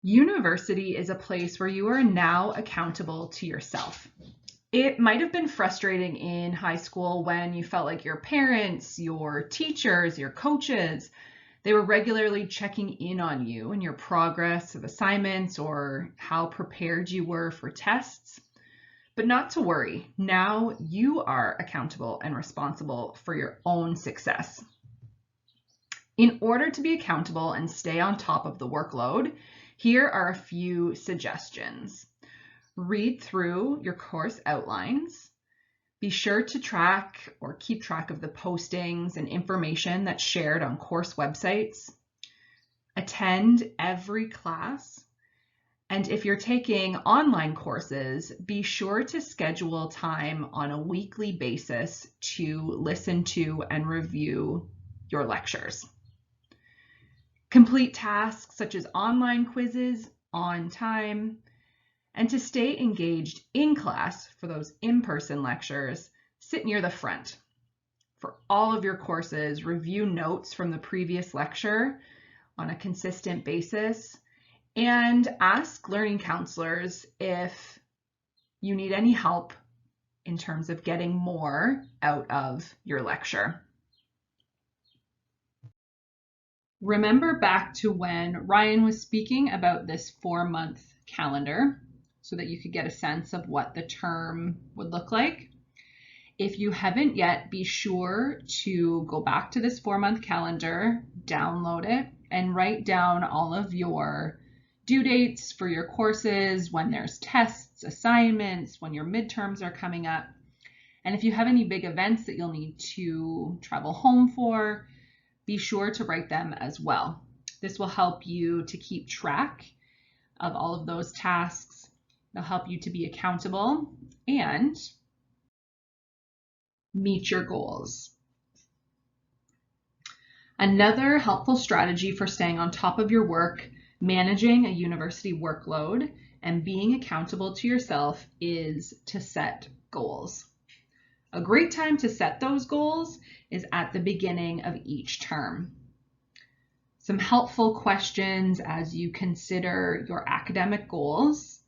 University is a place where you are now accountable to yourself. It might have been frustrating in high school when you felt like your parents, your teachers, your coaches, they were regularly checking in on you and your progress of assignments or how prepared you were for tests. But not to worry, now you are accountable and responsible for your own success. In order to be accountable and stay on top of the workload, here are a few suggestions. Read through your course outlines. Be sure to track or keep track of the postings and information that's shared on course websites. Attend every class. And if you're taking online courses, be sure to schedule time on a weekly basis to listen to and review your lectures. Complete tasks such as online quizzes on time, and to stay engaged in class for those in-person lectures, sit near the front. For all of your courses, review notes from the previous lecture on a consistent basis, and ask learning counselors if you need any help in terms of getting more out of your lecture. Remember back to when Ryan was speaking about this 4-month calendar so that you could get a sense of what the term would look like. If you haven't yet, be sure to go back to this 4-month calendar, download it, and write down all of your due dates for your courses, when there's tests, assignments, when your midterms are coming up. And if you have any big events that you'll need to travel home for, be sure to write them as well. This will help you to keep track of all of those tasks. They'll help you to be accountable and meet your goals. Another helpful strategy for staying on top of your work, managing a university workload, and being accountable to yourself is to set goals. A great time to set those goals is at the beginning of each term. Some helpful questions as you consider your academic goals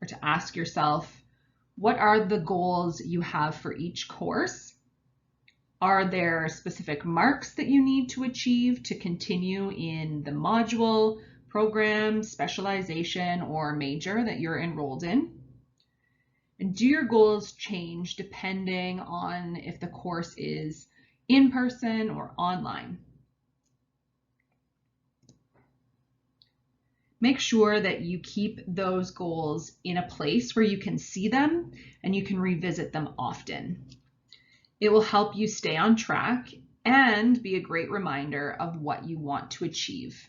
are to ask yourself, what are the goals you have for each course? Are there specific marks that you need to achieve to continue in the module, program, specialization, or major that you're enrolled in? And do your goals change depending on if the course is in person or online? Make sure that you keep those goals in a place where you can see them and you can revisit them often. It will help you stay on track and be a great reminder of what you want to achieve.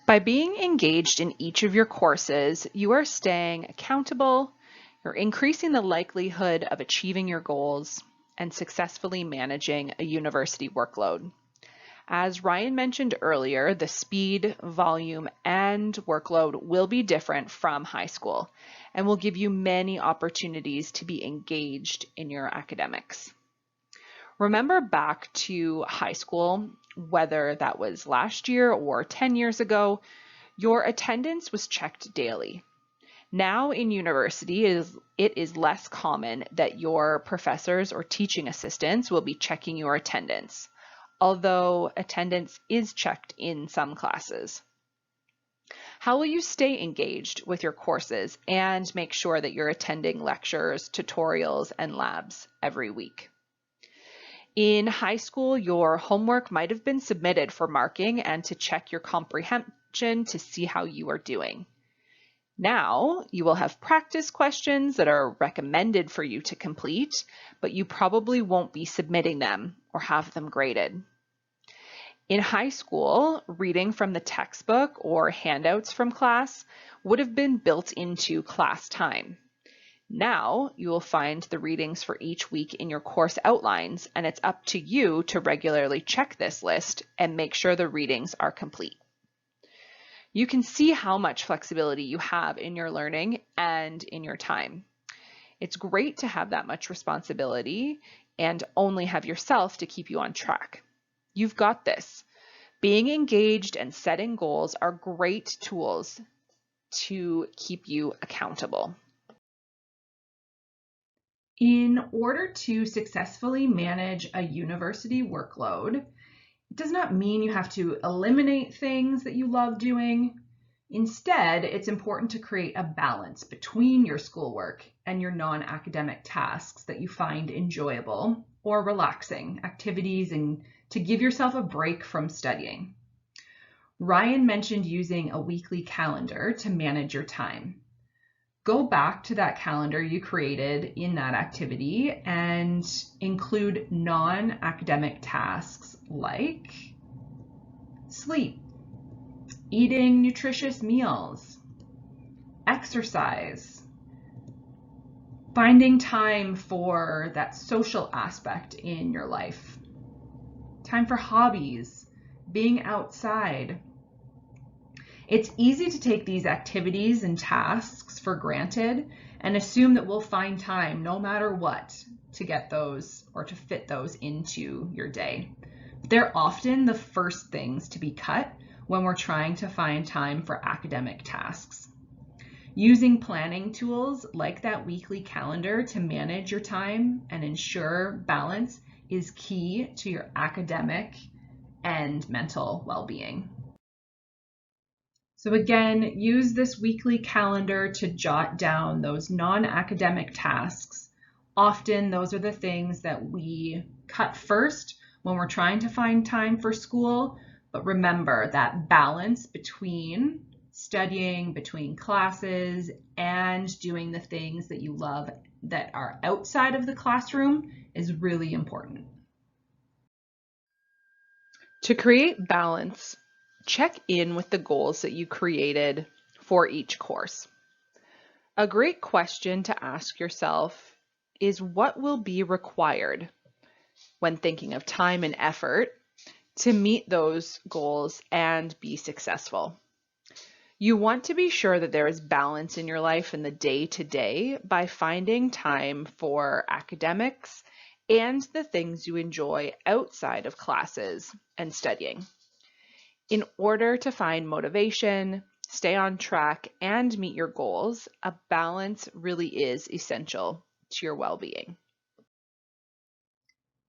By being engaged in each of your courses, you are staying accountable, you're increasing the likelihood of achieving your goals, and successfully managing a university workload. As Ryan mentioned earlier, the speed, volume, and workload will be different from high school and will give you many opportunities to be engaged in your academics. Remember back to high school, whether that was last year or 10 years ago, your attendance was checked daily. Now in university, it is less common that your professors or teaching assistants will be checking your attendance, although attendance is checked in some classes. How will you stay engaged with your courses and make sure that you're attending lectures, tutorials, and labs every week? In high school, your homework might have been submitted for marking and to check your comprehension to see how you are doing. Now, you will have practice questions that are recommended for you to complete, but you probably won't be submitting them or have them graded. In high school, reading from the textbook or handouts from class would have been built into class time. Now you will find the readings for each week in your course outlines, and it's up to you to regularly check this list and make sure the readings are complete. You can see how much flexibility you have in your learning and in your time. It's great to have that much responsibility and only have yourself to keep you on track. You've got this. Being engaged and setting goals are great tools to keep you accountable. In order to successfully manage a university workload, it does not mean you have to eliminate things that you love doing. Instead, it's important to create a balance between your schoolwork and your non-academic tasks that you find enjoyable or relaxing activities, and to give yourself a break from studying. Ryan mentioned using a weekly calendar to manage your time. Go back to that calendar you created in that activity and include non-academic tasks like sleep, eating nutritious meals, exercise, finding time for that social aspect in your life, time for hobbies, being outside. It's easy to take these activities and tasks for granted and assume that we'll find time no matter what to get those or to fit those into your day. They're often the first things to be cut when we're trying to find time for academic tasks. Using planning tools like that weekly calendar to manage your time and ensure balance is key to your academic and mental well-being. So again, use this weekly calendar to jot down those non-academic tasks. Often those are the things that we cut first when we're trying to find time for school. But remember that balance between studying, between classes, and doing the things that you love that are outside of the classroom is really important. To create balance, check in with the goals that you created for each course. A great question to ask yourself is what will be required when thinking of time and effort to meet those goals and be successful. You want to be sure that there is balance in your life in the day-to-day by finding time for academics and the things you enjoy outside of classes and studying. In order to find motivation, stay on track, and meet your goals, a balance really is essential to your well-being.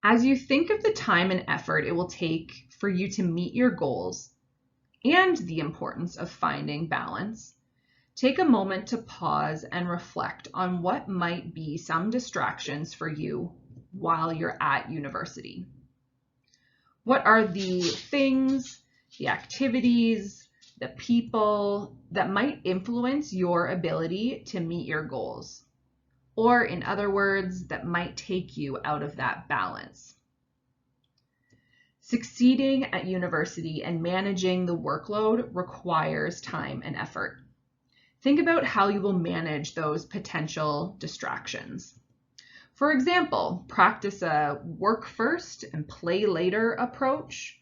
As you think of the time and effort it will take for you to meet your goals and the importance of finding balance, take a moment to pause and reflect on what might be some distractions for you while you're at university. What are the things, the activities, the people that might influence your ability to meet your goals? Or in other words, that might take you out of that balance. Succeeding at university and managing the workload requires time and effort. Think about how you will manage those potential distractions. For example, practice a work first and play later approach,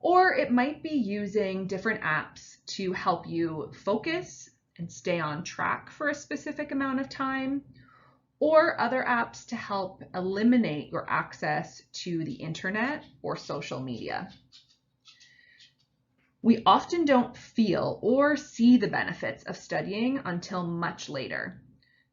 or it might be using different apps to help you focus and stay on track for a specific amount of time, or other apps to help eliminate your access to the internet or social media. We often don't feel or see the benefits of studying until much later.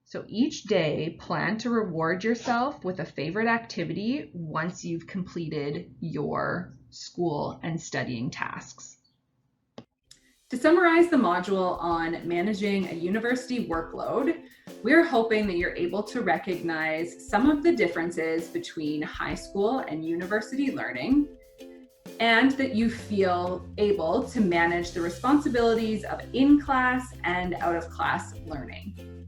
So each day, plan to reward yourself with a favorite activity once you've completed your school and studying tasks. To summarize the module on managing a university workload, we're hoping that you're able to recognize some of the differences between high school and university learning, and that you feel able to manage the responsibilities of in-class and out-of-class learning.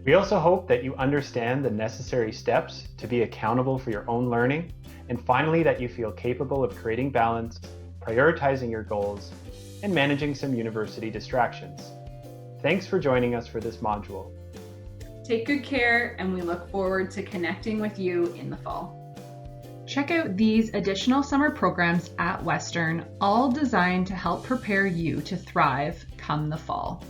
We also hope that you understand the necessary steps to be accountable for your own learning, and finally that you feel capable of creating balance, prioritizing your goals, and managing some university distractions. Thanks for joining us for this module. Take good care, and we look forward to connecting with you in the fall. Check out these additional summer programs at Western, all designed to help prepare you to thrive come the fall.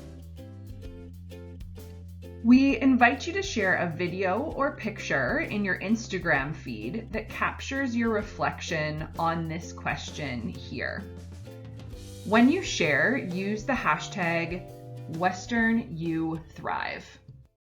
We invite you to share a video or picture in your Instagram feed that captures your reflection on this question here. When you share, use the hashtag WesternUThrive.